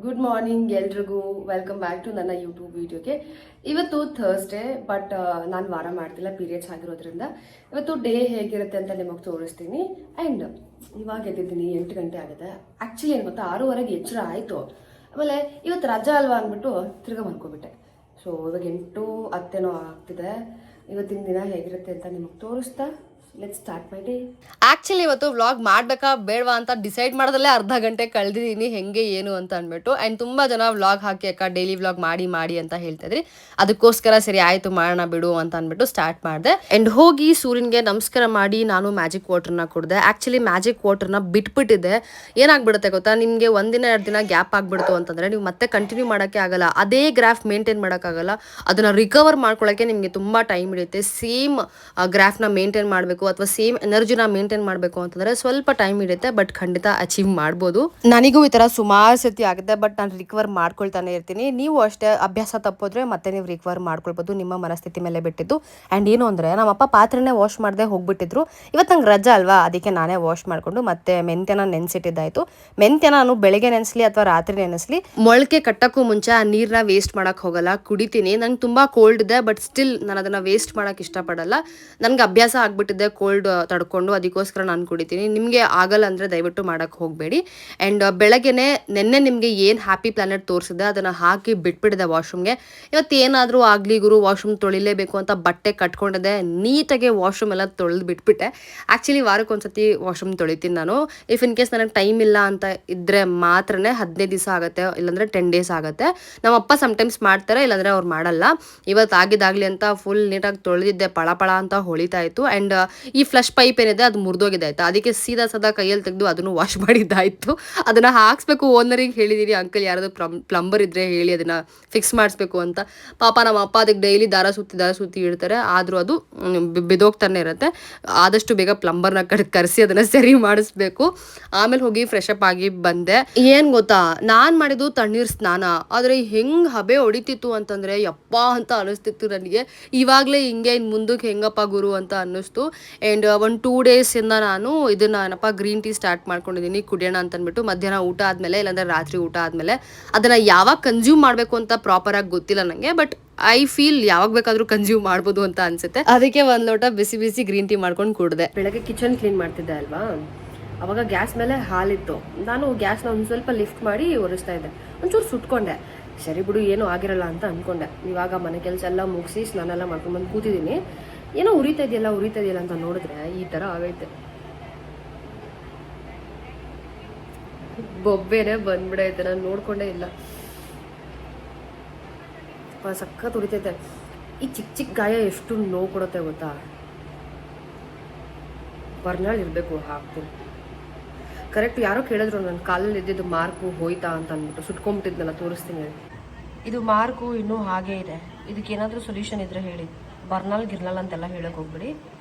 Good morning ಎಲ್ರಿಗೂ welcome back to ನನ್ನ YouTube ವಿಡಿಯೋಗೆ. ಇವತ್ತು ಥರ್ಸ್ಡೇ, ಬಟ್ ನಾನು ವಾರ ಮಾಡ್ತಿಲ್ಲ, ಪೀರಿಯಡ್ಸ್ ಆಗಿರೋದ್ರಿಂದ ಇವತ್ತು ಡೇ ಹೇಗಿರುತ್ತೆ ಅಂತ ನಿಮಗೆ ತೋರಿಸ್ತೀನಿ. ಆ್ಯಂಡ್ ಇವಾಗ ಎದ್ದಿದ್ದೀನಿ, 8 ಗಂಟೆ ಆಗಿದೆ. ಆ್ಯಕ್ಚುಲಿ ಏನು ಗೊತ್ತಾ, 6:30ಗೆ ಎಚ್ಚರ ಆಯಿತು. ಆಮೇಲೆ ಇವತ್ತು ರಜಾ ಅಲ್ವಾ ಅಂದ್ಬಿಟ್ಟು ತಿರ್ಗಾ ಮಲ್ಕೊಬಿಟ್ಟೆ. ಸೊ ಇವಾಗ 8:10 ಆಗ್ತಿದೆ. ಇವತ್ತಿನ ದಿನ ಹೇಗಿರುತ್ತೆ ಅಂತ ನಿಮಗೆ ತೋರಿಸ್ತಾ let's start my day. Actually ಇವತ್ತು ವ್ಲಾಗ್ ಮಾಡಬೇಕಾ ಬೇಡವಾ ಅಂತ ಡಿಸೈಡ್ ಮಾಡೋದಲ್ಲೇ ಅರ್ಧ ಗಂಟೆ ಕಳೆದಿದ್ದೀನಿ, ಹೆಂಗೆ ಏನು ಅಂತ ಅಂದ್ಬಿಟ್ಟು. ಆ್ಯಂಡ್ ತುಂಬ ಜನ ವ್ಲಾಗ್ ಹಾಕಿ ಅಕ್ಕ ಡೈಲಿ ವ್ಲಾಗ್ ಮಾಡಿ ಅಂತ ಹೇಳ್ತಾ ಇದ್ರಿ. ಅದಕ್ಕೋಸ್ಕರ ಸರಿ ಆಯಿತು ಮಾಡೋಣ ಬಿಡು ಅಂತ ಅಂದ್ಬಿಟ್ಟು ಸ್ಟಾರ್ಟ್ ಮಾಡಿದೆ. ಆ್ಯಂಡ್ ಹೋಗಿ ಸೂರ್ಯನಿಗೆ ನಮಸ್ಕಾರ ಮಾಡಿ ನಾನು ಮ್ಯಾಜಿಕ್ ವಾಟರ್ನ ಕುಡಿದೆ. ಆ್ಯಕ್ಚುಲಿ ಮ್ಯಾಜಿಕ್ ವಾಟರ್ನ ಬಿಟ್ಬಿಟ್ಟಿದ್ದೆ. ಏನಾಗ್ಬಿಡುತ್ತೆ ಗೊತ್ತಾ, ನಿಮಗೆ ಒಂದಿನ 2 ದಿನ ಗ್ಯಾಪ್ ಆಗಿಬಿಡ್ತು ಅಂತಂದರೆ ನೀವು ಮತ್ತೆ ಕಂಟಿನ್ಯೂ ಮಾಡೋಕ್ಕೆ ಆಗಲ್ಲ, ಅದೇ ಗ್ರಾಫ್ ಮೇಂಟೈನ್ ಮಾಡೋಕ್ಕಾಗಲ್ಲ. ಅದನ್ನು ರಿಕವರ್ ಮಾಡ್ಕೊಳ್ಳೋಕ್ಕೆ ನಿಮಗೆ ತುಂಬ ಟೈಮ್ ಹಿಡಿಯುತ್ತೆ. ಸೇಮ್ ಗ್ರಾಫ್ನ ಮೇಂಟೈನ್ ಮಾಡಬೇಕು ಅಥವಾ ಸೇಮ್ ಎನರ್ಜಿನ ಮೇಂಟೈನ್ ಮಾಡಬೇಕು ಅಂತಂದರೆ ಸ್ವಲ್ಪ ಟೈಮ್ ಹಿಡಿಯುತ್ತೆ, ಬಟ್ ಖಂಡಿತ ಅಚೀವ್ ಮಾಡ್ಬೋದು. ನನಗೂ ಈ ಥರ ಸುಮಾರು ಸತಿ ಆಗುತ್ತೆ, ಬಟ್ ನಾನು ರಿಕವರ್ ಮಾಡ್ಕೊಳ್ತಾನೆ ಇರ್ತೀನಿ. ನೀವು ಅಷ್ಟೇ, ಅಭ್ಯಾಸ ತಪ್ಪೋದ್ರೆ ಮತ್ತೆ ನೀವು ರಿಕವರ್ ಮಾಡ್ಕೊಳ್ಬೋದು, ನಿಮ್ಮ ಮನಸ್ಥಿತಿ ಮೇಲೆ ಬಿಟ್ಟಿದ್ದು. ಆ್ಯಂಡ್ ಏನು ಅಂದರೆ, ನಮ್ಮಪ್ಪ ಪಾತ್ರೆನೇ ವಾಶ್ ಮಾಡದೆ ಹೋಗ್ಬಿಟ್ಟಿದ್ರು. ಇವತ್ತು ನಂಗೆ ರಜಾ ಅಲ್ವಾ, ಅದಕ್ಕೆ ನಾನೇ ವಾಶ್ ಮಾಡಿಕೊಂಡು ಮತ್ತೆ ಮೆಂತ್ಯನ ನೆನೆಸಿಟ್ಟಿದ್ದಾಯಿತು. ಮೆಂತ್ಯನ ನಾನು ಬೆಳಗ್ಗೆ ನೆನೆಸಲಿ ಅಥವಾ ರಾತ್ರಿ ನೆನೆಸಲಿ, ಮೊಳಕೆ ಕಟ್ಟಕ್ಕೂ ಮುಂಚೆ ಆ ನೀರನ್ನ ವೇಸ್ಟ್ ಮಾಡೋಕ್ಕೆ ಹೋಗಲ್ಲ, ಕುಡಿತೀನಿ. ನಂಗೆ ತುಂಬ ಕೋಲ್ಡ್ ಇದೆ, ಬಟ್ ಸ್ಟಿಲ್ ನಾನು ಅದನ್ನು ವೇಸ್ಟ್ ಮಾಡೋಕ್ಕೆ ಇಷ್ಟಪಡಲ್ಲ. ನನಗೆ ಅಭ್ಯಾಸ ಆಗಿಬಿಟ್ಟಿದೆ ಕೋಲ್ಡ್ ತಡ್ಕೊಂಡು, ಅದಕ್ಕೋಸ್ಕರ ನಾನು ಕುಡಿತೀನಿ. ನಿಮಗೆ ಆಗಲ್ಲ ಅಂದರೆ ದಯವಿಟ್ಟು ಮಾಡೋಕ್ಕೆ ಹೋಗಬೇಡಿ. ಆ್ಯಂಡ್ ಬೆಳಗ್ಗೆನೆ ನಿನ್ನೆ ನಿಮಗೆ ಏನು ಹ್ಯಾಪಿ ಪ್ಲಾನೆಟ್ ತೋರಿಸಿದೆ ಅದನ್ನು ಹಾಕಿ ಬಿಟ್ಬಿಟ್ಟಿದೆ ವಾಶ್ರೂಮ್ಗೆ. ಇವತ್ತು ಏನಾದರೂ ಆಗಲಿ ಗುರು, ವಾಶ್ರೂಮ್ ತೊಳಿಲೇಬೇಕು ಅಂತ ಬಟ್ಟೆ ಕಟ್ಕೊಂಡಿದ್ದೆ, ನೀಟಾಗಿ ವಾಶ್ರೂಮ್ ಎಲ್ಲ ತೊಳೆದು ಬಿಟ್ಬಿಟ್ಟೆ. ಆ್ಯಕ್ಚುಲಿ ವಾರಕ್ಕೊಂದ್ಸತಿ ವಾಶ್ರೂಮ್ ತೊಳಿತೀನಿ ನಾನು. ಇಫ್ ಇನ್ ಕೇಸ್ ನನಗೆ ಟೈಮ್ ಇಲ್ಲ ಅಂತ ಇದ್ದರೆ ಮಾತ್ರನೇ 15 ದಿವಸ ಆಗುತ್ತೆ, ಇಲ್ಲಾಂದರೆ 10 ಡೇಸ್ ಆಗುತ್ತೆ. ನಮ್ಮಪ್ಪ ಸಮ್ಟೈಮ್ಸ್ ಮಾಡ್ತಾರೆ, ಇಲ್ಲಾಂದರೆ ಅವ್ರು ಮಾಡಲ್ಲ. ಇವತ್ತು ಆಗಿದ್ದಾಗಲಿ ಅಂತ ಫುಲ್ ನೀಟಾಗಿ ತೊಳೆದಿದ್ದೆ, ಪಳ ಅಂತ ಹೊಳಿತಾ ಇತ್ತು. ಆ್ಯಂಡ್ ಈ ಫ್ಲಶ್ ಪೈಪ್ ಏನಿದೆ ಅದು ಮುರಿದೋಗಿದೆ ಆಯ್ತಾ, ಅದಕ್ಕೆ ಸದಾ ಕೈಯಲ್ಲಿ ತೆಗೆದು ಅದನ್ನು ವಾಶ್ ಮಾಡಿದ್ದಾಯಿತು. ಅದನ್ನು ಹಾಕ್ಸ್ಬೇಕು, ಓನರಿಗೆ ಹೇಳಿದ್ದೀನಿ, ಅಂಕಲ್ ಯಾರಾದರೂ ಪ್ಲಂಬರ್ ಇದ್ದರೆ ಹೇಳಿ ಅದನ್ನು ಫಿಕ್ಸ್ ಮಾಡಿಸ್ಬೇಕು ಅಂತ. ಪಾಪ ನಮ್ಮ ಅಪ್ಪ ಅದಕ್ಕೆ ಡೈಲಿ ದಾರ ಸುತ್ತಿ ಇಡ್ತಾರೆ, ಆದರೂ ಅದು ಬಿದೋಗ್ತಾನೆ ಇರುತ್ತೆ. ಆದಷ್ಟು ಬೇಗ ಪ್ಲಂಬರ್ನ ಕರೆಸಿ ಅದನ್ನು ಸರಿ ಮಾಡಿಸ್ಬೇಕು. ಆಮೇಲೆ ಹೋಗಿ ಫ್ರೆಶ್ ಅಪ್ ಆಗಿ ಬಂದೆ. ಏನು ಗೊತ್ತಾ, ನಾನು ಮಾಡಿದ್ದು ತಣ್ಣೀರು ಸ್ನಾನ, ಆದರೆ ಹೆಂಗೆ ಹಬೆ ಹೊಡಿತಿತ್ತು ಅಂತಂದರೆ ಯಪ್ಪ ಅಂತ ಅನ್ನಿಸ್ತಿತ್ತು ನನಗೆ. ಇವಾಗಲೇ ಹಿಂಗೆ ಇನ್ನು ಮುಂದಕ್ಕೆ ಹೆಂಗಪ್ಪ ಗುರು ಅಂತ ಅನ್ನಿಸ್ತು. ಆ್ಯಂಡ್ ಒಂದು 2 ಡೇಸಿಂದ ನಾನು ಇದನ್ನು ಏನಪ್ಪ ಗ್ರೀನ್ ಟೀ ಸ್ಟಾರ್ಟ್ ಮಾಡ್ಕೊಂಡಿದ್ದೀನಿ ಕುಡಿಯೋಣ ಅಂತ ಅಂದ್ಬಿಟ್ಟು. ಮಧ್ಯಾಹ್ನ ಊಟ ಆದಮೇಲೆ, ಇಲ್ಲಾಂದರೆ ರಾತ್ರಿ ಊಟ ಆದಮೇಲೆ. ಅದನ್ನು ಯಾವಾಗ ಕನ್ಸ್ಯೂಮ್ ಮಾಡಬೇಕು ಅಂತ ಪ್ರಾಪರಾಗಿ ಗೊತ್ತಿಲ್ಲ ನನಗೆ, ಬಟ್ ಐ ಫೀಲ್ ಯಾವಾಗ ಬೇಕಾದರೂ ಕನ್ಸ್ಯೂಮ್ ಮಾಡ್ಬೋದು ಅಂತ ಅನಿಸುತ್ತೆ. ಅದಕ್ಕೆ ಒಂದು ಲೋಟ ಬಿಸಿ ಗ್ರೀನ್ ಟೀ ಮಾಡ್ಕೊಂಡು ಕುಡಿದೆ. ಬೆಳಗ್ಗೆ ಕಿಚನ್ ಕ್ಲೀನ್ ಮಾಡ್ತಿದ್ದೆ ಅಲ್ವಾ, ಅವಾಗ ಗ್ಯಾಸ್ ಮೇಲೆ ಹಾಲಿತ್ತು. ನಾನು ಗ್ಯಾಸ್ನ ಒಂದು ಸ್ವಲ್ಪ ಲಿಫ್ಟ್ ಮಾಡಿ ಒರೆಸ್ತಾ ಇದ್ದೆ. ಒಂಚೂರು ಸುಟ್ಕೊಂಡೆ. ಸರಿ ಬಿಡು, ಏನೂ ಆಗಿರಲ್ಲ ಅಂತ ಅಂದ್ಕೊಂಡೆ. ಇವಾಗ ಮನೆ ಕೆಲಸ ಎಲ್ಲ ಮುಗಿಸಿ ಸ್ನಾನ ಎಲ್ಲ ಮಾಡ್ಕೊಂಡ್ಬಂದು ಕೂತಿದ್ದೀನಿ. ಏನೋ ಉರಿತಾ ಇದೆಯಲ್ಲ ಅಂತ ನೋಡಿದ್ರೆ ಈ ಥರ ಆಗೈತೆ. ಬೊಬ್ಬೆನೇ ಬಂದ್ಬಿಡೈತೆ, ನಾನು ನೋಡ್ಕೊಂಡೇ ಇಲ್ಲ. ಸಖತ್ ಉರಿತೈತೆ. ಈ ಚಿಕ್ಕ ಗಾಯ ಎಷ್ಟು ನೋವು ಕೊಡುತ್ತೆ ಗೊತ್ತಾ. ಬರ್ನಾಳ್ ಇರಬೇಕು, ಹಾಕ್ತೀನಿ. ಕರೆಕ್ಟ್ ಯಾರೋ ಕೇಳಿದ್ರು, ನನ್ನ ಕಾಲಲ್ಲಿ ಇದ್ದಿದ್ದು ಮಾರ್ಕು ಹೋಯ್ತಾ ಅಂತ ಅಂದ್ಬಿಟ್ಟು. ಸುಟ್ಕೊಂಡ್ಬಿಟ್ಟಿದ್ನಲ್ಲ, ತೋರಿಸ್ತೀನಿ. ಇದು ಮಾರ್ಕು ಇನ್ನೂ ಹಾಗೇ ಇದೆ. ಇದಕ್ಕೆ ಏನಾದರೂ ಸೊಲ್ಯೂಷನ್ ಇದ್ರೆ ಹೇಳಿ. ಬರ್ನಾಲ್ ಗಿರ್ನಲ್ ಅಂತೆಲ್ಲ ಹೇಳಕ್ಕೆ ಹೋಗ್ಬಿಡಿ.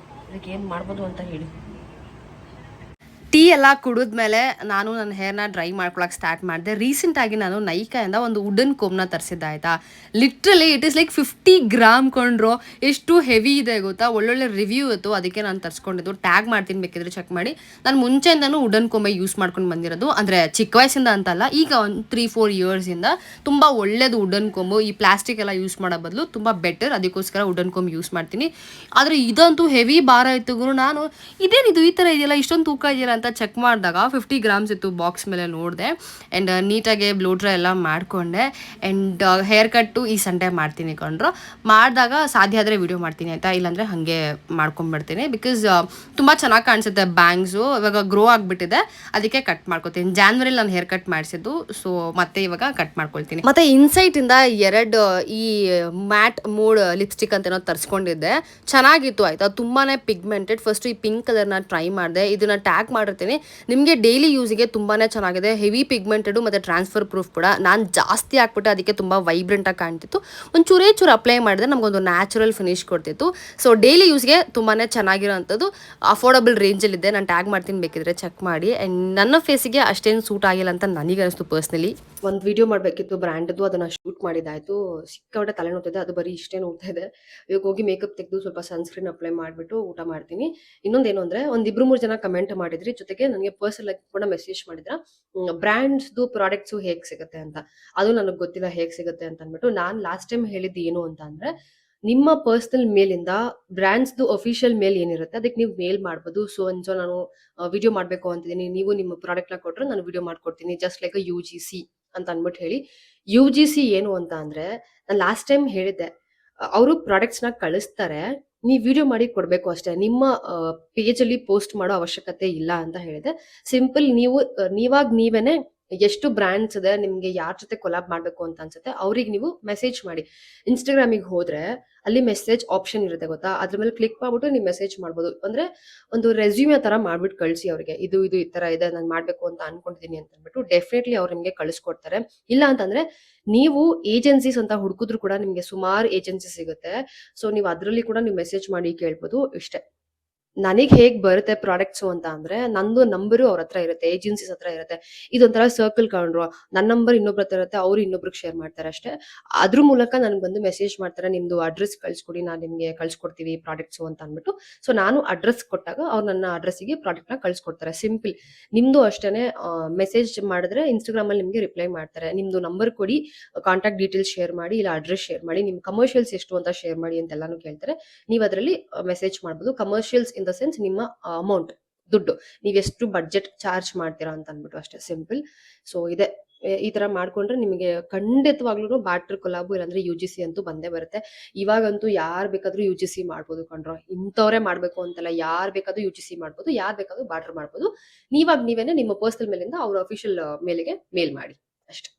ಇದಕ್ಕೆ ಏನು ಮಾಡ್ಬೋದು ಅಂತ ಹೇಳಿ. ಟೀ ಎಲ್ಲ ಕುಡಿದ್ಮೇಲೆ ನಾನು ನನ್ನ ಹೇರ್ನ ಡ್ರೈ ಮಾಡ್ಕೊಳಕ್ಕೆ ಸ್ಟಾರ್ಟ್ ಮಾಡಿದೆ. ರೀಸೆಂಟಾಗಿ ನಾನು ನೈಕಾಯಿಂದ ಒಂದು ವುಡನ್ ಕೋಮ್ನ ತರಿಸಿದ್ದೆ ಆಯಿತಾ. Literally it is like 50 gram ಕೊಂಡ್ರು. ಎಷ್ಟು ಹೆವಿ ಇದೆ ಗೊತ್ತಾ. ಒಳ್ಳೊಳ್ಳೆ ರಿವ್ಯೂ ಇತ್ತು, ಅದಕ್ಕೆ ನಾನು ತರಿಸ್ಕೊಂಡಿದ್ದು. ಟ್ಯಾಗ್ ಮಾಡ್ತೀನಿ, ಬೇಕಿದ್ರೆ ಚೆಕ್ ಮಾಡಿ. ನಾನು ಮುಂಚೆಯಿಂದನೂ ವುಡನ್ ಕೋಮೆ ಯೂಸ್ ಮಾಡ್ಕೊಂಡು ಬಂದಿರೋದು, ಅಂದರೆ ಚಿಕ್ಕ ವಯಸ್ಸಿಂದ ಅಂತಲ್ಲ, ಈಗ ಒಂದು 3-4 ಇಯರ್ಸಿಂದ. ತುಂಬ ಒಳ್ಳೇದು ವುಡನ್ ಕೋಮು. ಈ ಪ್ಲಾಸ್ಟಿಕ್ ಎಲ್ಲ ಯೂಸ್ ಮಾಡೋ ಬದಲು ತುಂಬ ಬೆಟರ್, ಅದಕ್ಕೋಸ್ಕರ ವುಡನ್ ಕೋಮ್ ಯೂಸ್ ಮಾಡ್ತೀನಿ. ಆದರೆ ಇದಂತೂ ಹೆವಿ ಭಾರ ಇತ್ತು ಗುರು. ನಾನು ಇದೇನಿದು ಈ ಥರ ಇದೆಯಲ್ಲ, ಇಷ್ಟೊಂದು ತೂಕ ಇದೆಯಲ್ಲ ಅಂತ ಚೆಕ್ ಮಾಡಿದಾಗ 50 ಗ್ರಾಮ್ಸ್ ಇತ್ತು. ಬಾಕ್ಸ್ ಮೇಲೆ ನೋಡಿದೆ. ಆ್ಯಂಡ್ ನೀಟಾಗಿ ಬ್ಲೋ ಡ್ರೈ ಎಲ್ಲ ಮಾಡಿಕೊಂಡೆ. ಆ್ಯಂಡ್ ಹೇರ್ ಕಟ್ಟು ಈ ಸಂಡೇ ಮಾಡ್ತೀನಿ ಕೊಂಡ್ರು. ಮಾಡಿದಾಗ ಸಾಧ್ಯ ಆದರೆ ವಿಡಿಯೋ ಮಾಡ್ತೀನಿ ಆಯಿತಾ, ಇಲ್ಲಾಂದರೆ ಹಾಗೆ ಮಾಡ್ಕೊಂಡ್ಬಿಡ್ತೀನಿ. ಬಿಕಾಸ್ ತುಂಬ ಚೆನ್ನಾಗಿ ಕಾಣಿಸುತ್ತೆ ಬ್ಯಾಂಗ್ಸು. ಇವಾಗ ಗ್ರೋ ಆಗಿಬಿಟ್ಟಿದೆ, ಅದಕ್ಕೆ ಕಟ್ ಮಾಡ್ಕೊತೀನಿ. ಜಾನ್ವರಿಲಿ ನಾನು ಹೇರ್ ಕಟ್ ಮಾಡಿಸಿದ್ದು, ಸೊ ಮತ್ತೆ ಇವಾಗ ಕಟ್ ಮಾಡ್ಕೊಳ್ತೀನಿ. ಮತ್ತು ಇನ್ಸೈಟಿಂದ 2 ಈ ಮ್ಯಾಟ್ ಮೂಡ್ ಲಿಪ್ಸ್ಟಿಕ್ ಅಂತ ಏನೋ ತರಿಸ್ಕೊಂಡಿದ್ದೆ. ಚೆನ್ನಾಗಿತ್ತು ಆಯಿತಾ, ತುಂಬಾ ಪಿಗ್ಮೆಂಟೆಡ್. ಫಸ್ಟು ಈ ಪಿಂಕ್ ಕಲರ್ನ ಟ್ರೈ ಮಾಡಿದೆ. ಇದನ್ನು ಟ್ಯಾಗ್ ಮಾಡಿರ್ತೀನಿ, ನಿಮಗೆ ಡೈಲಿ ಯೂಸಿಗೆ ತುಂಬಾ ಚೆನ್ನಾಗಿದೆ. ಹೆವಿ ಪಿಗ್ಮೆಂಟೆಡು ಮತ್ತು ಟ್ರಾನ್ಸ್ಫರ್ ಪ್ರೂಫ್ ಕೂಡ. ನಾನು ಜಾಸ್ತಿ ಹಾಕ್ಬಿಟ್ಟೆ, ಅದಕ್ಕೆ ತುಂಬ ವೈಬ್ರೆಂಟಾಗಿ ಕಾಣ್ತಿತ್ತು. ಒಂದು ಚೂರು ಅಪ್ಲೈ ಮಾಡಿದ್ರೆ ನಮಗೊಂದು ನ್ಯಾಚುರಲ್ ಫಿನಿಶ್ ಕೊಡ್ತಿತ್ತು. ಸೊ ಡೈಲಿ ಯೂಸ್ಗೆ ತುಂಬಾ ಚೆನ್ನಾಗಿರೋಂಥದ್ದು, ಅಫೋರ್ಡಬಲ್ ರೇಂಜಲ್ಲಿದೆ. ನಾನು ಟ್ಯಾಗ್ ಮಾಡ್ತೀನಿ, ಬೇಕಿದ್ರೆ ಚೆಕ್ ಮಾಡಿ. ಆ್ಯಂಡ್ ನನ್ನ ಫೇಸಿಗೆ ಅಷ್ಟೇನು ಸೂಟ್ ಆಗಿಲ್ಲ ಅಂತ ನನಗೆ ಅನಿಸ್ತು ಪರ್ಸ್ನಲಿ. ಒಂದು ವಿಡಿಯೋ ಮಾಡಬೇಕಿತ್ತು ಬ್ರ್ಯಾಂಡದ್ದು, ಅದನ್ನು ಶೂಟ್ ಮಾಡಿದ್ದಾಯಿತು. ಸಿಕ್ಕಾಪಟ್ಟೆ ತಲೆ ನೋಡ್ತಿದೆ, ಅದು ಬರೀ ಇಷ್ಟೇ ನೋಡ್ತಾ ಇದೆ. ಇವಾಗ ಹೋಗಿ ಮೇಕಪ್ ತೆಗೆದು ಸ್ವಲ್ಪ ಸನ್ಸ್ಕ್ರೀನ್ ಅಪ್ಲೈ ಮಾಡಿಬಿಟ್ಟು ಊಟ ಮಾಡ್ತೀನಿ. ಇನ್ನೊಂದೇನು ಅಂದರೆ, 1-2-3 ಜನ ಕಮೆಂಟ್ ಮಾಡಿದ್ರಿ, ಜೊತೆಗೆ ನನಗೆ ಪರ್ಸನಲ್ ಆಗಿ ಕೂಡ ಮೆಸೇಜ್ ಮಾಡಿದ್ರ ಬ್ರ್ಯಾಂಡ್ಸ್ದು ಪ್ರಾಡಕ್ಟ್ಸು ಹೇಗೆ ಸಿಗುತ್ತೆ ಅಂತ. ಅದು ನನಗೆ ಗೊತ್ತಿಲ್ಲ ಹೇಗೆ ಸಿಗುತ್ತೆ ಅಂತ ಅಂದ್ಬಿಟ್ಟು ನಾನು ಲಾಸ್ಟ್ ಟೈಮ್ ಹೇಳಿದ್ದು ಏನು ಅಂತ ಅಂದ್ರೆ, ನಿಮ್ಮ ಪರ್ಸನಲ್ ಮೇಲಿಂದ ಬ್ರ್ಯಾಂಡ್ಸ್ದು ಅಫಿಷಿಯಲ್ ಮೇಲ್ ಏನಿರುತ್ತೆ ಅದಕ್ಕೆ ನೀವು ಮೇಲ್ ಮಾಡ್ಬೋದು. ಸೊ ನಾನು ವಿಡಿಯೋ ಮಾಡಬೇಕು ಅಂತಿದ್ದೀನಿ, ನೀವು ನಿಮ್ಮ ಪ್ರಾಡಕ್ಟ್ನ ಕೊಟ್ಟರೆ ನಾನು ವಿಡಿಯೋ ಮಾಡ್ಕೊಡ್ತೀನಿ, ಜಸ್ಟ್ ಲೈಕ್ UGC ಅಂತ ಅಂದ್ಬಿಟ್ಟು ಹೇಳಿ. UGC ಏನು ಅಂತ ಅಂದ್ರೆ, ನಾನು ಲಾಸ್ಟ್ ಟೈಮ್ ಹೇಳಿದ್ದೆ, ಅವರು ಪ್ರಾಡಕ್ಟ್ಸ್ನ ಕಳಿಸ್ತಾರೆ, ನೀವು ವಿಡಿಯೋ ಮಾಡಿ ಕೊಡಬೇಕು ಅಷ್ಟೇ, ನಿಮ್ಮ ಪೇಜಲ್ಲಿ ಪೋಸ್ಟ್ ಮಾಡೋ ಅವಶ್ಯಕತೆ ಇಲ್ಲ ಅಂತ ಹೇಳಿದೆ. ಸಿಂಪಲ್ ನೀವೇನೆ ಎಷ್ಟು ಬ್ರ್ಯಾಂಡ್ಸ್ ಇದೆ, ನಿಮ್ಗೆ ಯಾರ ಜೊತೆ ಕೊಲಾಬ್ ಮಾಡಬೇಕು ಅಂತ ಅನ್ಸುತ್ತೆ ಅವ್ರಿಗೆ ನೀವು ಮೆಸೇಜ್ ಮಾಡಿ. ಇನ್ಸ್ಟಾಗ್ರಾಮಿಗೆ ಹೋದ್ರೆ ಅಲ್ಲಿ ಮೆಸೇಜ್ ಆಪ್ಷನ್ ಇರುತ್ತೆ ಗೊತ್ತಾ, ಅದ್ರ ಮೇಲೆ ಕ್ಲಿಕ್ ಮಾಡ್ಬಿಟ್ಟು ನೀವು ಮೆಸೇಜ್ ಮಾಡ್ಬೋದು. ಅಂದ್ರೆ ಒಂದು ರೆಸ್ಯೂಮೆ ತರ ಮಾಡ್ಬಿಟ್ಟು ಕಳಿಸಿ ಅವ್ರಿಗೆ, ಇದು ಈ ತರ ಇದೆ, ನಾನು ಮಾಡ್ಬೇಕು ಅಂತ ಅನ್ಕೊಂಡಿದೀನಿ ಅಂತ ಅಂದ್ಬಿಟ್ಟು ಡೆಫಿನೆಟ್ಲಿ ಅವ್ರು ನಿಮ್ಗೆ ಕಳಿಸ್ಕೊಡ್ತಾರೆ. ಇಲ್ಲ ಅಂತಂದ್ರೆ ನೀವು ಏಜೆನ್ಸೀಸ್ ಅಂತ ಹುಡುಕಿದ್ರು ಕೂಡ ನಿಮ್ಗೆ ಸುಮಾರು ಏಜೆನ್ಸಿ ಸಿಗುತ್ತೆ. ಸೊ ನೀವು ಅದ್ರಲ್ಲಿ ಕೂಡ ನೀವು ಮೆಸೇಜ್ ಮಾಡಿ ಕೇಳ್ಬೋದು. ಇಷ್ಟೇ. ನನಗೆ ಹೇಗ್ ಬರುತ್ತೆ ಪ್ರಾಡಕ್ಟ್ಸು ಅಂತ ಅಂದ್ರೆ, ನಂದು ನಂಬರು ಅವ್ರ ಹತ್ರ ಇರುತ್ತೆ, ಏಜೆನ್ಸೀಸ್ ಹತ್ರ ಇರುತ್ತೆ. ಇದೊಂಥರ ಸರ್ಕಲ್ ಕಂಡ್ರು, ನನ್ನ ನಂಬರ್ ಇನ್ನೊಬ್ರ ಹತ್ರ ಇರುತ್ತೆ, ಅವ್ರು ಇನ್ನೊಬ್ರಿಗೆ ಶೇರ್ ಮಾಡ್ತಾರೆ ಅಷ್ಟೇ. ಅದ್ರ ಮೂಲಕ ನನ್ಗೆ ಬಂದು ಮೆಸೇಜ್ ಮಾಡ್ತಾರೆ, ನಿಮ್ದು ಅಡ್ರೆಸ್ ಕಳ್ಸ್ಕೊಡಿ, ನಾನು ನಿಮ್ಗೆ ಕಳ್ಸ್ಕೊಡ್ತೀವಿ ಪ್ರಾಡಕ್ಟ್ಸು ಅಂತ ಅಂದ್ಬಿಟ್ಟು. ಸೊ ನಾನು ಅಡ್ರೆಸ್ ಕೊಟ್ಟಾಗ ಅವ್ರು ನನ್ನ ಅಡ್ರೆಸ್ಸಿಗೆ ಪ್ರಾಡಕ್ಟ್ನ ಕಳ್ಸ್ಕೊಡ್ತಾರೆ. ಸಿಂಪಲ್. ನಿಮ್ದು ಅಷ್ಟೇನೆ, ಮೆಸೇಜ್ ಮಾಡಿದ್ರೆ ಇನ್ಸ್ಟಾಗ್ರಾಮ್ ಅಲ್ಲಿ ನಿಮ್ಗೆ ರಿಪ್ಲೈ ಮಾಡ್ತಾರೆ, ನಿಮ್ದು ನಂಬರ್ ಕೊಡಿ, ಕಾಂಟ್ಯಾಕ್ಟ್ ಡೀಟೇಲ್ಸ್ ಶೇರ್ ಮಾಡಿ, ಇಲ್ಲ ಅಡ್ರೆಸ್ ಶೇರ್ ಮಾಡಿ, ನಿಮ್ ಕಮರ್ಷಿಯಲ್ಸ್ ಎಷ್ಟು ಅಂತ ಶೇರ್ ಮಾಡಿ ಅಂತೆಲ್ಲಾನು ಕೇಳ್ತಾರೆ. ನೀವು ಅದರಲ್ಲಿ ಮೆಸೇಜ್ ಮಾಡ್ಬೋದು. ಕಮರ್ಷಿಯಲ್ಸ್ ಇನ್ ದ ಸೆನ್ಸ್ ನಿಮ್ಮ ಅಮೌಂಟ್, ದುಡ್ಡು, ನೀವು ಎಷ್ಟು ಬಡ್ಜೆಟ್ ಚಾರ್ಜ್ ಮಾಡ್ತೀರಾ ಅಂತ ಅಂದ್ಬಿಟ್ಟು ಅಷ್ಟೇ. ಸಿಂಪಲ್. ಸೊ ಇದೆ, ಈ ತರ ಮಾಡ್ಕೊಂಡ್ರೆ ನಿಮಗೆ ಖಂಡಿತವಾಗ್ಲೂ ಬ್ಯಾಟ್ರ್ ಕೊಲಾಬು ಇಲ್ಲಾಂದ್ರೆ UGC ಅಂತೂ ಬಂದೇ ಬರುತ್ತೆ. ಇವಾಗಂತೂ ಯಾರು ಬೇಕಾದ್ರೂ UGC ಮಾಡ್ಬೋದು ಕಣ್ರೋ, ಇಂಥವ್ರೆ ಮಾಡ್ಬೇಕು ಅಂತಲ್ಲ, ಯಾರು ಬೇಕಾದ್ರೂ UGC ಮಾಡ್ಬೋದು, ಯಾರು ಬೇಕಾದ್ರೂ ಬ್ಯಾಟ್ರ್ ಮಾಡ್ಬೋದು. ನೀವೇನೆ ನಿಮ್ಮ ಪರ್ಸನಲ್ ಮೇಲಿಂದ ಅವ್ರ ಅಫಿಷಿಯಲ್ ಮೇಲಿಗೆ ಮೇಲ್ ಮಾಡಿ ಅಷ್ಟೇ.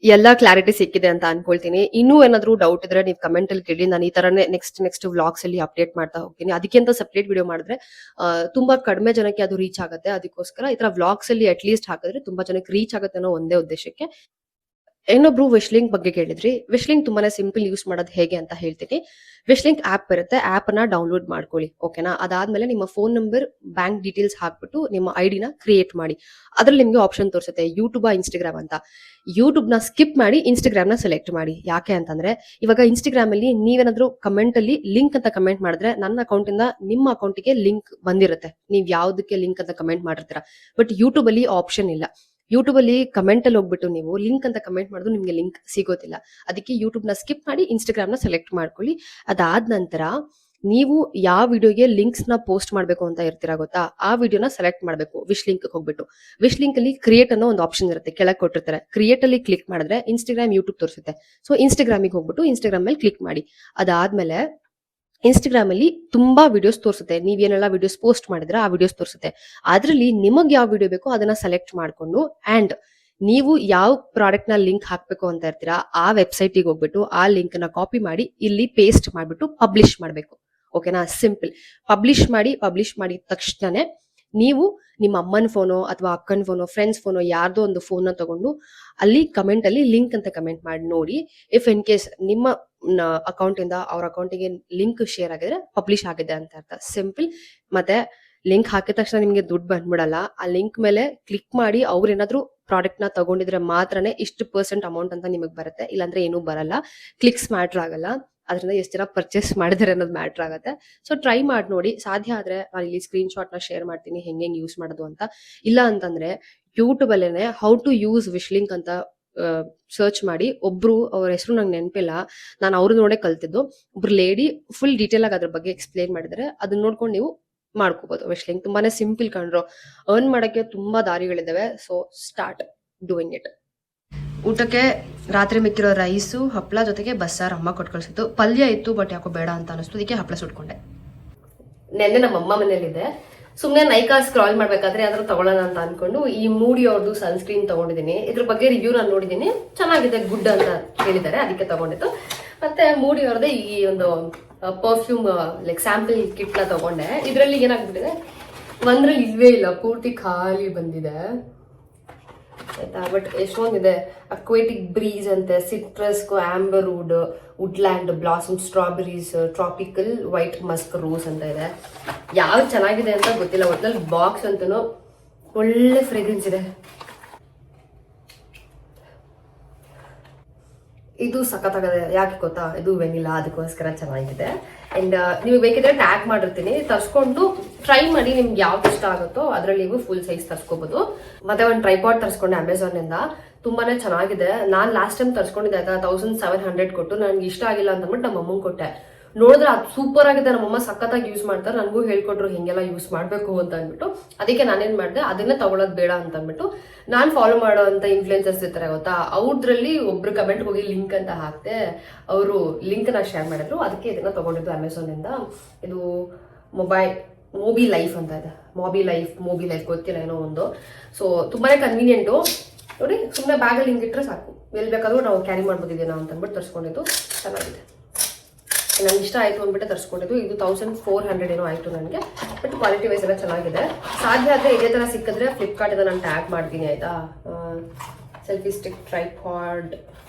ಎಲ್ಲಾ ಕ್ಲಾರಿಟಿ ಸಿಕ್ಕಿದೆ ಅಂತ ಅನ್ಕೊಳ್ತೀನಿ. ಇನ್ನೂ ಏನಾದ್ರು ಡೌಟ್ ಇದ್ರೆ ನೀವು ಕಮೆಂಟ್ ಅಲ್ಲಿ ಕೇಳಿ, ನಾನು ಈ ತರನೇ ನೆಕ್ಸ್ಟ್ ವ್ಲಾಗ್ಸ್ ಅಲ್ಲಿ ಅಪ್ಡೇಟ್ ಮಾಡ್ತಾ ಹೋಗ್ತೀನಿ. ಅದಕ್ಕಿಂತ ಸಪ್ರೇಟ್ ವಿಡಿಯೋ ಮಾಡಿದ್ರೆ ತುಂಬಾ ಕಡಿಮೆ ಜನಕ್ಕೆ ಅದು ರೀಚ್ ಆಗುತ್ತೆ. ಅದಕ್ಕೋಸ್ಕರ ಈ ತರ ವ್ಲಾಗ್ಸ್ ಅಲ್ಲಿ ಅಟ್ ಲೀಸ್ಟ್ ಹಾಕಿದ್ರೆ ತುಂಬಾ ಜನಕ್ಕೆ ರೀಚ್ ಆಗುತ್ತೆ ಅನ್ನೋ ಒಂದೇ ಉದ್ದೇಶಕ್ಕೆ. ಇನ್ನೊಬ್ರು ವಿಶ್ಲಿಂಕ್ ಬಗ್ಗೆ ಕೇಳಿದ್ರಿ. ವಿಶ್ಲಿಂಕ್ ತುಂಬಾನೇ ಸಿಂಪಲ್ ಯೂಸ್ ಮಾಡೋದು ಹೇಗೆ ಅಂತ ಹೇಳ್ತೀನಿ. ವಿಶ್ಲಿಂಕ್ ಆಪ್ ಇರುತ್ತೆ, ಆಪ್ ಅನ್ನ ಡೌನ್ಲೋಡ್ ಮಾಡ್ಕೊಳ್ಳಿ, ಓಕೆನಾ. ಅದಾದ್ಮೇಲೆ ನಿಮ್ಮ ಫೋನ್ ನಂಬರ್, ಬ್ಯಾಂಕ್ ಡೀಟೇಲ್ಸ್ ಹಾಕ್ಬಿಟ್ಟು ನಿಮ್ಮ ಐಡಿನ ಕ್ರಿಯೇಟ್ ಮಾಡಿ. ಅದ್ರಲ್ಲಿ ನಿಮ್ಗೆ ಆಪ್ಷನ್ ತೋರಿಸುತ್ತೆ ಯೂಟ್ಯೂಬ್, ಇನ್ಸ್ಟಾಗ್ರಾಮ್ ಅಂತ. ಯೂಟ್ಯೂಬ್ ನ ಸ್ಕಿಪ್ ಮಾಡಿ ಇನ್ಸ್ಟಾಗ್ರಾಮ್ ನ ಸೆಲೆಕ್ಟ್ ಮಾಡಿ. ಯಾಕೆ ಅಂತಂದ್ರೆ, ಇವಾಗ ಇನ್ಸ್ಟಾಗ್ರಾಮ್ ಅಲ್ಲಿ ನೀವೇನಾದ್ರೂ ಕಮೆಂಟ್ ಅಲ್ಲಿ ಲಿಂಕ್ ಅಂತ ಕಮೆಂಟ್ ಮಾಡಿದ್ರೆ ನನ್ನ ಅಕೌಂಟ್ ಇಂದ ನಿಮ್ಮ ಅಕೌಂಟ್ಗೆ ಲಿಂಕ್ ಬಂದಿರುತ್ತೆ, ನೀವ್ ಯಾವ್ದಕ್ಕೆ ಲಿಂಕ್ ಅಂತ ಕಮೆಂಟ್ ಮಾಡಿರ್ತೀರಾ. ಬಟ್ ಯೂಟ್ಯೂಬ್ ಅಲ್ಲಿ ಆಪ್ಷನ್ ಇಲ್ಲ. ಯೂಟ್ಯೂಬ್ ಅಲ್ಲಿ ಕಮೆಂಟ್ ಅಲ್ಲಿ ಹೋಗ್ಬಿಟ್ಟು ನೀವು ಲಿಂಕ್ ಅಂತ ಕಮೆಂಟ್ ಮಾಡಿದ್ರು ನಿಮ್ಗೆ ಲಿಂಕ್ ಸಿಗೋದಿಲ್ಲ. ಅದಕ್ಕೆ ಯೂಟ್ಯೂಬ್ ನ ಸ್ಕಿಪ್ ಮಾಡಿ ಇನ್ಸ್ಟಾಗ್ರಾಮ್ ನ ಸೆಲೆಕ್ಟ್ ಮಾಡ್ಕೊಳ್ಳಿ. ಅದಾದ ನಂತರ ನೀವು ಯಾವ ವಿಡಿಯೋಗೆ ಲಿಂಕ್ಸ್ ನ ಪೋಸ್ಟ್ ಮಾಡ್ಬೇಕು ಅಂತ ಇರ್ತೀರಾ ಗೊತ್ತಾ, ಆ ವಿಡಿಯೋನ ಸೆಲೆಕ್ಟ್ ಮಾಡ್ಬೇಕು. ವಿಶ್ ಲಿಂಕ್ ಹೋಗ್ಬಿಟ್ಟು ವಿಶ್ ಲಿಂಕ್ ಅಲ್ಲಿ ಕ್ರಿಯೇಟ್ ಅನ್ನೋ ಒಂದು ಆಪ್ಷನ್ ಇರುತ್ತೆ, ಕೆಳಗೆ ಕೊಟ್ಟಿರ್ತಾರೆ. ಕ್ರಿಯೇಟ್ ಅಲ್ಲಿ ಕ್ಲಿಕ್ ಮಾಡಿದ್ರೆ ಇನ್ಸ್ಟಾಗ್ರಾಮ್, ಯೂಟ್ಯೂಬ್ ತೋರಿಸುತ್ತೆ. ಸೊ ಇನ್ಸ್ಟಾಗ್ರಾಮಿಗೆ ಹೋಗ್ಬಿಟ್ಟು ಇನ್ಸ್ಟಾಗ್ರಾಮ್ ಮೇಲೆ ಕ್ಲಿಕ್ ಮಾಡಿ. ಅದಾದ್ಮೇಲೆ ಇನ್ಸ್ಟಾಗ್ರಾಮ್ ಅಲ್ಲಿ ತುಂಬಾ ವಿಡಿಯೋಸ್ ತೋರಿಸುತ್ತೆ, ನೀವೇನೆಲ್ಲ ವಿಡಿಯೋಸ್ ಪೋಸ್ಟ್ ಮಾಡಿದ್ರೆ ಆ ವಿಡಿಯೋಸ್ ತೋರಿಸುತ್ತೆ. ಅದ್ರಲ್ಲಿ ನಿಮಗೆ ಯಾವ ವಿಡಿಯೋ ಬೇಕೋ ಅದನ್ನ ಸೆಲೆಕ್ಟ್ ಮಾಡ್ಕೊಂಡು, ಅಂಡ್ ನೀವು ಯಾವ ಪ್ರಾಡಕ್ಟ್ ನ ಲಿಂಕ್ ಹಾಕ್ಬೇಕು ಅಂತ ಇರ್ತೀರಾ ಆ ವೆಬ್ಸೈಟ್ ಗೆ ಹೋಗ್ಬಿಟ್ಟು ಆ ಲಿಂಕ್ ನ ಕಾಪಿ ಮಾಡಿ ಇಲ್ಲಿ ಪೇಸ್ಟ್ ಮಾಡ್ಬಿಟ್ಟು ಪಬ್ಲಿಷ್ ಮಾಡ್ಬೇಕು, ಓಕೆನಾ. ಸಿಂಪಲ್. ಪಬ್ಲಿಷ್ ಮಾಡಿದ ತಕ್ಷಣನೇ ನೀವು ನಿಮ್ಮ ಅಮ್ಮನ ಫೋನೋ ಅಥವಾ ಅಕ್ಕನ ಫೋನೋ, ಫ್ರೆಂಡ್ಸ್ ಫೋನೋ, ಯಾರ್ದೋ ಒಂದು ಫೋನ್ ತಗೊಂಡು ಅಲ್ಲಿ ಕಮೆಂಟ್ ಅಲ್ಲಿ ಲಿಂಕ್ ಅಂತ ಕಮೆಂಟ್ ಮಾಡಿ ನೋಡಿ. ಇಫ್ ಇನ್ ಕೇಸ್ ನಿಮ್ಮ ಅಕೌಂಟ್ ಇಂದ ಅವ್ರ ಅಕೌಂಟಿಗೆ ಲಿಂಕ್ ಶೇರ್ ಆಗಿದ್ರೆ ಪಬ್ಲಿಷ್ ಆಗಿದೆ ಅಂತ ಅರ್ಥ. ಸಿಂಪಲ್. ಮತ್ತೆ ಲಿಂಕ್ ಹಾಕಿದ ತಕ್ಷಣ ನಿಮ್ಗೆ ದುಡ್ಡು ಬಂದ್ಬಿಡಲ್ಲ. ಆ ಲಿಂಕ್ ಮೇಲೆ ಕ್ಲಿಕ್ ಮಾಡಿ ಅವ್ರ ಏನಾದ್ರು ಪ್ರಾಡಕ್ಟ್ ನ ತಗೊಂಡಿದ್ರೆ ಮಾತ್ರನೇ ಇಷ್ಟು % ಅಮೌಂಟ್ ಅಂತ ನಿಮಗೆ ಬರುತ್ತೆ, ಇಲ್ಲಾಂದ್ರೆ ಏನೂ ಬರಲ್ಲ. ಕ್ಲಿಕ್ಸ್ ಮ್ಯಾಟ್ರ್ ಆಗಲ್ಲ, ಅದರಿಂದ ಎಷ್ಟು ಜನ ಪರ್ಚೇಸ್ ಮಾಡಿದಾರೆ ಅನ್ನೋದು ಮ್ಯಾಟ್ರ್ ಆಗುತ್ತೆ. ಸೊ ಟ್ರೈ ಮಾಡಿ ನೋಡಿ. ಸಾಧ್ಯ ಆದ್ರೆ ನಾನು ಇಲ್ಲಿ ಸ್ಕ್ರೀನ್ ಶಾಟ್ ನ ಶೇರ್ ಮಾಡ್ತೀನಿ ಹೆಂಗೆ ಯೂಸ್ ಮಾಡೋದು ಅಂತ. ಇಲ್ಲ ಅಂತಂದ್ರೆ ಯೂಟ್ಯೂಬ್ ಅಲ್ಲೇನೆ how to use Wish Link ಅಂತ ಸರ್ಚ್ ಮಾಡಿ. ಒಬ್ರು, ಅವ್ರ ಹೆಸರು ನಂಗೆ ನೆನಪಿಲ್ಲ, ನಾನು ಅವ್ರು ನೋಡೇ ಕಲ್ತಿದ್ದು. ಒಬ್ರು ಲೇಡಿ ಫುಲ್ ಡೀಟೇಲ್ ಆಗಿ ಅದ್ರ ಬಗ್ಗೆ ಎಕ್ಸ್ಪ್ಲೇನ್ ಮಾಡಿದ್ರೆ ಅದನ್ನ ನೋಡ್ಕೊಂಡು ನೀವು ಮಾಡ್ಕೋಬಹುದು. ವಿಶ್ ಲಿಂಕ್ ತುಂಬಾನೇ ಸಿಂಪಲ್ ಕಂಡ್ರು, ಅರ್ನ್ ಮಾಡಕ್ಕೆ ತುಂಬಾ ದಾರಿಗಳಿದಾವೆ. So start doing it. ಊಟಕ್ಕೆ ರಾತ್ರಿ ಮಿಕ್ಕಿರೋ ರೈಸು, ಹಪ್ಪಳ ಜೊತೆಗೆ ಬಸ್ಸಾರು ಅಮ್ಮ ಕೊಟ್ಟು ಕಳ್ಸಿತ್ತು. ಪಲ್ಯ ಇತ್ತು ಬಟ್ ಯಾಕೋ ಬೇಡ ಅಂತ ಅನಿಸ್ತು, ಅದಕ್ಕೆ ಹಪ್ಪಳ ಸುಟ್ಕೊಂಡೆ. ನೆನ್ನೆ ನಮ್ಮ ಅಮ್ಮ ಮನೇಲಿದೆ, ಸುಮ್ನೆ ನೈಕಾ ಸ್ಕ್ರಾಲ್ ಮಾಡ್ಬೇಕಾದ್ರೆ ಯಾವ್ದಾದ್ರು ತಗೊಳ್ಳೋಣ ಅಂತ ಅನ್ಕೊಂಡು ಈ ಮೂಡಿ ಅವ್ರದ್ದು ಸನ್ಸ್ಕ್ರೀನ್ ತಗೊಂಡಿದ್ದೀನಿ. ಇದ್ರ ಬಗ್ಗೆ ರಿವ್ಯೂ ನಾನು ನೋಡಿದ್ದೀನಿ, ಚೆನ್ನಾಗಿದೆ, ಗುಡ್ ಅಂತ ಹೇಳಿದ್ದಾರೆ, ಅದಕ್ಕೆ ತಗೊಂಡಿದ್ದು. ಮತ್ತೆ ಮೂಡಿ ಅವ್ರದ್ದೇ ಈ ಒಂದು ಪರ್ಫ್ಯೂಮ್ ಲೈಕ್ ಸ್ಯಾಂಪಲ್ ಕಿಟ್ ನ ತಗೊಂಡೆ. ಇದ್ರಲ್ಲಿ ಏನಾಗ್ಬಿಟ್ಟಿದೆ, ಒಂದ್ರಲ್ಲಿ ಇಲ್ವೇ ಇಲ್ಲ, ಪೂರ್ತಿ ಖಾಲಿ ಬಂದಿದೆ ಆಯ್ತಾ. ಬಟ್ ಎಷ್ಟೊಂದಿದೆ, ಅಕ್ವೇಟಿಕ್ ಬ್ರೀಸ್ ಅಂತೆ, citrus, amber wood, woodland, blossom, strawberries, tropical, white musk, rose ಅಂತ ಇದೆ. ಯಾವ್ದು ಚೆನ್ನಾಗಿದೆ ಅಂತ ಗೊತ್ತಿಲ್ಲ. ಒಟ್ನಲ್ಲಿ ಬಾಕ್ಸ್ ಅಂತನೂ ಒಳ್ಳೆ ಫ್ರೇಗ್ರೆನ್ಸ್ ಇದೆ. ಇದು ಸಖತ್ತಾಗದೆ, ಯಾಕೆ ಗೊತ್ತಾ, ಇದು ವೆನಿಲಾ, ಅದಕ್ಕೋಸ್ಕರ ಚೆನ್ನಾಗಿದೆ. ಅಂಡ್ ನೀವು ಬೇಕಿದ್ರೆ ಟ್ಯಾಗ್ ಮಾಡಿರ್ತೀನಿ, ತರ್ಸ್ಕೊಂಡು ಟ್ರೈ ಮಾಡಿ, ನಿಮ್ಗೆ ಯಾವ್ದು ಇಷ್ಟ ಆಗುತ್ತೋ ಅದ್ರಲ್ಲಿ ನೀವು ಫುಲ್ ಸೈಜ್ ತರ್ಸ್ಕೋಬಹುದು. ಮತ್ತೆ ಒಂದು ಟ್ರೈಪಾಡ್ ತರ್ಸ್ಕೊಂಡೆ ಅಮೆಝಾನ್ ಇಂದ, ತುಂಬಾನೇ ಚೆನ್ನಾಗಿದೆ. ನಾನ್ ಲಾಸ್ಟ್ ಟೈಮ್ ತರ್ಸ್ಕೊಂಡಿದ್ದೆ ಆಯ್ತಾ, 1700 ಕೊಟ್ಟು, ನನ್ಗೆ ಇಷ್ಟ ಆಗಿಲ್ಲ ಅಂತ ಅಂದ್ಬಿಟ್ಟು ನಮ್ಮ ಅಮ್ಮಂಗೆ ಕೊಟ್ಟೆ. ನೋಡಿದ್ರೆ ಅದು ಸೂಪರ್ ಆಗಿದೆ, ನಮ್ಮಮ್ಮ ಸಖತ್ತಾಗಿ ಯೂಸ್ ಮಾಡ್ತಾರೆ, ನನಗೂ ಹೇಳ್ಕೊಟ್ರು ಹಿಂಗೆಲ್ಲ ಯೂಸ್ ಮಾಡಬೇಕು ಅಂತ ಅಂದ್ಬಿಟ್ಟು. ಅದಕ್ಕೆ ನಾನೇನ್ ಮಾಡಿದೆ, ಅದನ್ನೇ ತಗೊಳ್ಳೋದು ಬೇಡ ಅಂತ ಅಂದ್ಬಿಟ್ಟು ನಾನು ಫಾಲೋ ಮಾಡೋ ಅಂತ ಇನ್ಫ್ಲುಯೆನ್ಸರ್ಸ್ ಇರ್ತಾರೆ ಗೊತ್ತಾ, ಅವ್ರದ್ರಲ್ಲಿ ಒಬ್ರು ಕಮೆಂಟ್ ಹೋಗಿ ಲಿಂಕ್ ಅಂತ ಹಾಕ್ತೆ, ಅವರು ಲಿಂಕ್ ನ ಶೇರ್ ಮಾಡಿದ್ರು. ಅದಕ್ಕೆ ಇದನ್ನ ತಗೊಂಡಿದ್ದು ಅಮೆಝಾನ್ ಇಂದ. ಇದು ಮೋಬಿ ಲೈಫ್ ಅಂತ ಇದೆ, ಮೋಬಿ ಲೈಫ್ ಗೊತ್ತಿಲ್ಲ, ಏನೋ ಒಂದು. ಸೊ ತುಂಬಾನೇ ಕನ್ವೀನಿಯಂಟು ನೋಡಿ, ಸುಮ್ಮನೆ ಬ್ಯಾಗಲ್ಲಿ ಹಿಂಗೆ ಇಟ್ಟರೆ ಸಾಕು, ಎಲ್ಲಿ ಬೇಕಾದ್ರೂ ನಾವು ಕ್ಯಾರಿ ಮಾಡ್ಬೋದಿದ್ದೀನಾ ಅಂತ ಅಂದ್ಬಿಟ್ಟು ತರಿಸ್ಕೊಂಡಿದ್ದು. ಚೆನ್ನಾಗಿದೆ, ನನಗೆ ಇಷ್ಟ ಆಯಿತು ಅಂದ್ಬಿಟ್ಟು ತರಿಸ್ಕೊಂಡಿದ್ದು. ಇದು 1400 ಏನೋ ಆಯಿತು ನನಗೆ, ಬಟ್ ಕ್ವಾಲಿಟಿ ವೈಸ್ ಎಲ್ಲ ಚೆನ್ನಾಗಿದೆ. ಸಾಧ್ಯ ಆದರೆ ಇದೇ ಥರ ಸಿಕ್ಕಿದ್ರೆ ಫ್ಲಿಪ್ಕಾರ್ಟಿಂದ ನಾನು ಟ್ಯಾಗ್ ಮಾಡ್ತೀನಿ ಆಯಿತಾ. ಸೆಲ್ಫಿ ಸ್ಟಿಕ್ ಟ್ರೈಪಾಡ್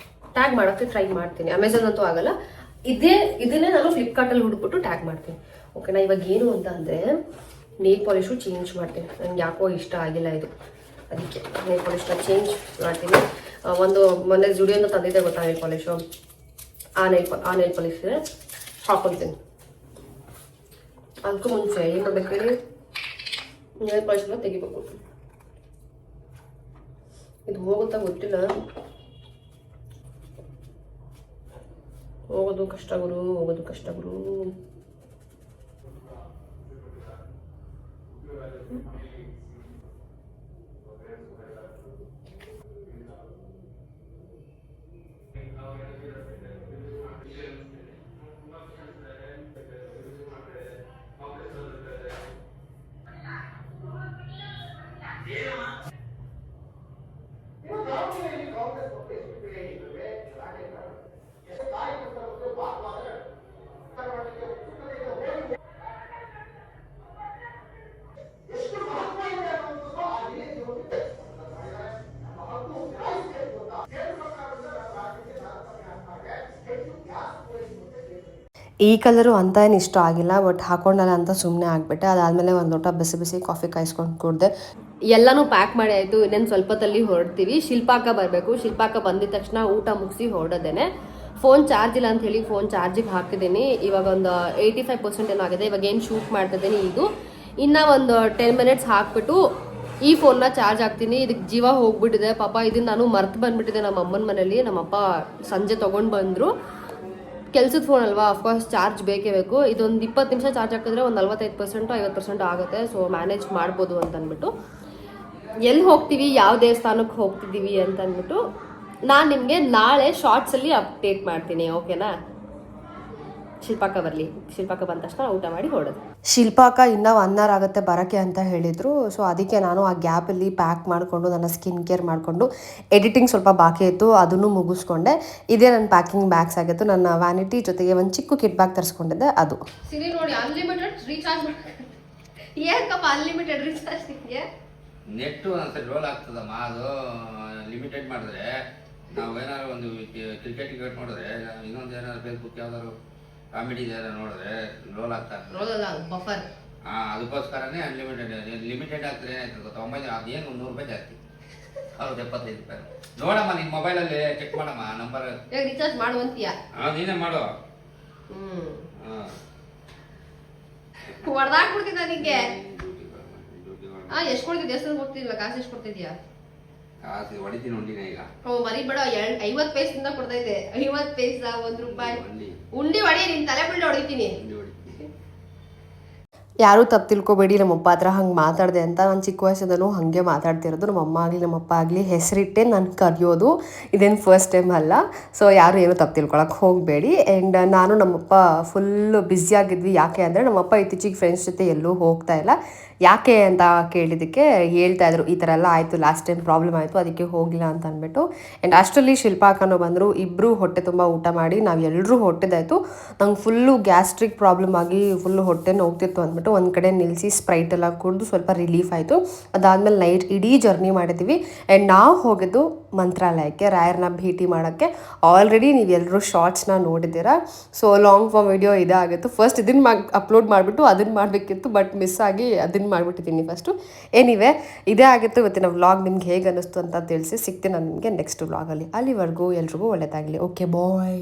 ಟ್ಯಾಗ್ ಮಾಡೋಕ್ಕೆ ಟ್ರೈ ಮಾಡ್ತೀನಿ, ಅಮೆಝಾನ್ ಅಂತೂ ಆಗಲ್ಲ. ಇದನ್ನೇ ನಾನು ಫ್ಲಿಪ್ಕಾರ್ಟಲ್ಲಿ ಹುಡುಕ್ಬಿಟ್ಟು ಟ್ಯಾಗ್ ಮಾಡ್ತೀನಿ. ಓಕೆನಾ. ಇವಾಗ ಏನು ಅಂತ ಅಂದರೆ ನೇಲ್ ಪಾಲಿಶು ಚೇಂಜ್ ಮಾಡ್ತೀನಿ, ನನಗೆ ಯಾಕೋ ಇಷ್ಟ ಆಗಿಲ್ಲ ಇದು, ಅದಕ್ಕೆ ನೇಲ್ ಪಾಲಿಶ್ನ ಚೇಂಜ್ ಮಾಡ್ತೀನಿ. ಒಂದು ಮೊನ್ನೆ ಜುಡಿಯೋನ ತಂದಿದ್ದೆ ಗೊತ್ತಾ ನೇಲ್ ಪಾಲಿಶು, ಆ ನೇಲ್ ಪಾಲಿಶ್ ಹಾಕೊಳ್ತೀನಿ. ಅದಕ್ಕೂ ಮುಂಚೆ ಏನು ಮಾಡ್ಬೇಕು ಹೇಳಿ, ನೇಲ್ ಪಾಲಿಶ್ನ ತೆಗಿಬೇಕು. ಇದು ಹೋಗುತ್ತಾ ಗೊತ್ತಿಲ್ಲ, ಹೋಗೋದು ಕಷ್ಟ ಗುರು. ಈ ಕಲರು ಅಂತ ಏನು ಇಷ್ಟ ಆಗಿಲ್ಲ, ಬಟ್ ಹಾಕೊಂಡಲ್ಲ ಅಂತ ಸುಮ್ಮನೆ ಆಗಿಬಿಟ್ಟೆ. ಅದಾದಮೇಲೆ ಒಂದು ಲೋಟ ಬಿಸಿ ಕಾಫಿ ಕಾಯಿಸ್ಕೊಂಡು ಕುಡಿದೆ. ಎಲ್ಲನೂ ಪ್ಯಾಕ್ ಮಾಡಿ ಆಯಿತು, ಇನ್ನೇನು ಸ್ವಲ್ಪದಲ್ಲಿ ಹೊರಡ್ತೀವಿ. ಶಿಲ್ಪಾಕ ಬರಬೇಕು, ಶಿಲ್ಪಾಕ ಬಂದಿದ ತಕ್ಷಣ ಊಟ ಮುಗಿಸಿ ಹೊರಡೋದೇನೆ. ಫೋನ್ ಚಾರ್ಜ್ ಇಲ್ಲ ಅಂತ ಹೇಳಿ ಫೋನ್ ಚಾರ್ಜಿಗೆ ಹಾಕಿದ್ದೀನಿ. ಇವಾಗ ಒಂದು 85% ಏನೋ ಆಗಿದೆ. ಇವಾಗ ಏನು ಶೂಟ್ ಮಾಡ್ತಿದ್ದೀನಿ ಇದು, ಇನ್ನೂ ಒಂದು 10 ಮಿನಿಟ್ಸ್ ಹಾಕ್ಬಿಟ್ಟು ಈ ಫೋನ್ನ ಚಾರ್ಜ್ ಹಾಕ್ತೀನಿ. ಇದಕ್ಕೆ ಜೀವ ಹೋಗ್ಬಿಟ್ಟಿದೆ ಪಾಪ, ಇದನ್ನ ನಾನು ಮರ್ತು ಬಂದ್ಬಿಟ್ಟಿದೆ ನಮ್ಮ ಅಮ್ಮನ ಮನೇಲಿ. ನಮ್ಮಪ್ಪ ಸಂಜೆ ತೊಗೊಂಡು ಬಂದರು. ಕೆಲಸದ ಫೋನ್ ಅಲ್ವಾ, ಅಫ್ಕೋರ್ಸ್ ಚಾರ್ಜ್ ಬೇಕೇ ಬೇಕು. ಇದೊಂದು 20 ನಿಮಿಷ ಚಾರ್ಜ್ ಹಾಕಿದ್ರೆ ಒಂದು 45% 50% ಆಗುತ್ತೆ. ಸೊ ಮ್ಯಾನೇಜ್ ಮಾಡ್ಬೋದು ಅಂತ ಅಂದ್ಬಿಟ್ಟು, ಎಲ್ಲಿ ಹೋಗ್ತೀವಿ, ಯಾವ ದೇವಸ್ಥಾನಕ್ಕೆ ಹೋಗ್ತಿದ್ದೀವಿ ಅಂತ ಅಂದ್ಬಿಟ್ಟು ನಾನು ನಿಮಗೆ ನಾಳೆ ಶಾರ್ಟ್ಸಲ್ಲಿ ಅಪ್ಡೇಟ್ ಮಾಡ್ತೀನಿ. ಓಕೆನಾ. ಶಿಲ್ಪಾಕ ಬರಲಿ, ಶಿಲ್ಪಾಕ ಬಂದ ತಕ್ಷಣ ಊಟ ಮಾಡಿ ಹೊರಡೋದು. ಶಿಲ್ಪಾಕ ಇನ್ನೂ 1 ಅವರ್ ಆಗುತ್ತೆ ಬರೋಕ್ಕೆ ಅಂತ ಹೇಳಿದರು. ಸೊ ಅದಕ್ಕೆ ನಾನು ಆ ಗ್ಯಾಪಲ್ಲಿ ಪ್ಯಾಕ್ ಮಾಡಿಕೊಂಡು ನನ್ನ ಸ್ಕಿನ್ ಕೇರ್ ಮಾಡಿಕೊಂಡು ಎಡಿಟಿಂಗ್ ಸ್ವಲ್ಪ ಬಾಕಿ ಇತ್ತು, ಅದನ್ನು ಮುಗಿಸ್ಕೊಂಡೆ. ಇದೇ ನನ್ನ ಪ್ಯಾಕಿಂಗ್ ಬ್ಯಾಗ್ಸ್ ಆಗಿತ್ತು. ನನ್ನ ವ್ಯಾನಿಟಿ ಜೊತೆಗೆ ಒಂದು ಚಿಕ್ಕ ಕಿಟ್ ಬ್ಯಾಗ್ ತರಿಸ್ಕೊಂಡಿದ್ದೆ. ಅದು ಸಿರಿ ನೋಡಿ, ಅನ್ಲಿಮಿಟೆಡ್ ರೀಚಾರ್ಜ್. ಏನಕ್ಕಪ್ಪ ಅನ್ಲಿಮಿಟೆಡ್ ರೀಚಾರ್ಜ್ ನಿಮಗೆ? ನೆಟ್ಟು ಒಂದ್ಸರಿ ರೋಲ್ ಆಗ್ತದಮ್ಮ, ಅದು ಲಿಮಿಟೆಡ್ ಮಾಡಿದ್ರೆ ನಾವೇನಾದ್ರು ಒಂದು ಕ್ರಿಕೆಟ್ ನೋಡಿದ್ರೆ, ಇನ್ನೊಂದು ಏನಾದ್ರು ಫೇಸ್ಬುಕ್ ಯಾವ್ದಾದ್ರು ಕಾಮಿಡಿ ನೋಡಿದ್ರೆ ರೋಲ್ ಆಗ್ತಾರೆ. ಬಫರ್. ಅದಕ್ಕೋಸ್ಕರನೇ ಅನ್ಲಿಮಿಟೆಡ್. ಲಿಮಿಟೆಡ್ ಆಗ್ತದೆ ಏನಾಯ್ತು ಗೊತ್ತಾ, 900, ಅದೇನು 100 ರೂಪಾಯಿ ಜಾಸ್ತಿ, 75 ರೂಪಾಯಿ. ನೋಡಮ್ಮ ನಿನ್ ಮೊಬೈಲಲ್ಲಿ ಚೆಕ್ ಮಾಡಮ್ಮ ನಂಬರ್. ರೀಚಾರ್ಜ್ ಮಾಡುವಂತೀಯಾ? ನೀನೇ ಮಾಡು. ಹೊಡೆದಾಕ್ಬಿಡ್ತಿದ್ದ ನಿಂಗೆ. ಎಷ್ಟು ಕೊಡ್ತಿದ್ಯಾ? ಎಷ್ಟು ಕೊಡ್ತಿದ್ದಿಲ್ಲ, ಕಾಸು ಎಷ್ಟು ಕೊಡ್ತಿದ್ಯಾ? ಕಾಸು ಹೊಡಿತೀನಿ ಉಂಡಿನ ಈಗ. ಮರಿ ಬೇಡ, 50 ಪೈಸದಿಂದ ಕೊಡ್ತಾ ಇದ್ದೆ. 50 ಪೈಸಾ, 1 ರೂಪಾಯಿ ಉಂಡಿ ಹೊಡಿ, ನಿನ್ ತಲೆ ಬಿಳ್ಳಿ ಹೊಡಿತೀನಿ. ಯಾರೂ ತಪ್ಪು ತಿಳ್ಕೊಬೇಡಿ, ನಮ್ಮಪ್ಪ ಹತ್ರ ಹಂಗೆ ಮಾತಾಡಿದೆ ಅಂತ. ನಾನು ಚಿಕ್ಕ ವಯಸ್ಸಿಂದನೂ ಹಾಗೆ ಮಾತಾಡ್ತಿರೋದು. ನಮ್ಮಮ್ಮ ಆಗಲಿ ನಮ್ಮಪ್ಪ ಆಗಲಿ ಹೆಸರಿಟ್ಟೆ ನಾನು ಕರೆಯೋದು, ಇದೇನು ಫಸ್ಟ್ ಟೈಮ್ ಅಲ್ಲ. ಸೊ ಯಾರು ಏನೂ ತಪ್ಪು ತಿಳ್ಕೊಳಕ್ಕೆ ಹೋಗಬೇಡಿ. ಆ್ಯಂಡ್ ನಾನು ನಮ್ಮಪ್ಪ ಫುಲ್ಲು ಬ್ಯುಸಿಯಾಗಿದ್ವಿ. ಯಾಕೆ ಅಂದರೆ ನಮ್ಮಪ್ಪ ಇತ್ತೀಚಿಗೆ ಫ್ರೆಂಡ್ಸ್ ಜೊತೆ ಎಲ್ಲೂ ಹೋಗ್ತಾ ಇಲ್ಲ. ಯಾಕೆ ಅಂತ ಕೇಳಿದ್ದಕ್ಕೆ ಹೇಳ್ತಾಯಿದ್ರು, ಈ ಥರ ಎಲ್ಲ ಆಯಿತು, ಲಾಸ್ಟ್ ಟೈಮ್ ಪ್ರಾಬ್ಲಮ್ ಆಯಿತು, ಅದಕ್ಕೆ ಹೋಗಿಲ್ಲ ಅಂತ ಅಂದ್ಬಿಟ್ಟು. ಆ್ಯಂಡ್ ಅಷ್ಟರಲ್ಲಿ ಶಿಲ್ಪಾಕನೂ ಬಂದರು. ಇಬ್ಬರು ಹೊಟ್ಟೆ ತುಂಬ ಊಟ ಮಾಡಿ ನಾವು ಎಲ್ಲರೂ ಹೊಟ್ಟೆದಾಯಿತು. ನಂಗೆ ಫುಲ್ಲು ಗ್ಯಾಸ್ಟ್ರಿಕ್ ಪ್ರಾಬ್ಲಮ್ ಆಗಿ ಫುಲ್ಲು ಹೊಟ್ಟೆ ನೋಗ್ತಿತ್ತು ಅಂದ್ಬಿಟ್ಟು ಒಂದು ಕಡೆ ನಿಲ್ಲಿಸಿ ಸ್ಪ್ರೈಟ್ ಎಲ್ಲ ಕುಡಿದು ಸ್ವಲ್ಪ ರಿಲೀಫ್ ಆಯಿತು. ಅದಾದಮೇಲೆ ನೈಟ್ ಇಡೀ ಜರ್ನಿ ಮಾಡಿದ್ದೀವಿ. ಆ್ಯಂಡ್ ನಾವು ಹೋಗಿದ್ದು ಮಂತ್ರಾಲಯಕ್ಕೆ, ರಾಯರನ್ನ ಭೇಟಿ ಮಾಡೋಕ್ಕೆ. ಆಲ್ರೆಡಿ ನೀವೆಲ್ಲರೂ ಶಾರ್ಟ್ಸ್ನ ನೋಡಿದ್ದೀರಾ. ಸೊ ಲಾಂಗ್ ಫಾರ್ಮ್ ವಿಡಿಯೋ ಇದಾಗಿತ್ತು. ಫಸ್ಟ್ ಇದನ್ನು ಅಪ್ಲೋಡ್ ಮಾಡಿಬಿಟ್ಟು ಅದನ್ನು ಮಾಡಬೇಕಿತ್ತು, ಬಟ್ ಮಿಸ್ ಆಗಿ ಅದನ್ನು ಮಾಡಿಬಿಟ್ಟಿದ್ದೀನಿ ಫಸ್ಟು. ಎನಿವೆ ಇದೇ ಆಗಿತ್ತು ಇವತ್ತಿನ ವ್ಲಾಗ್. ನಿಮ್ಗೆ ಹೇಗೆ ಅನ್ನಿಸ್ತು ಅಂತ ತಿಳಿಸಿ. ಸಿಗ್ತೀನಿ ನಾನು ನಿಮಗೆ ನೆಕ್ಸ್ಟ್ ವ್ಲಾಗಲ್ಲಿ. ಅಲ್ಲಿವರೆಗೂ ಎಲ್ರಿಗೂ ಒಳ್ಳೆಯದಾಗಲಿ. ಓಕೆ ಬಾಯ್.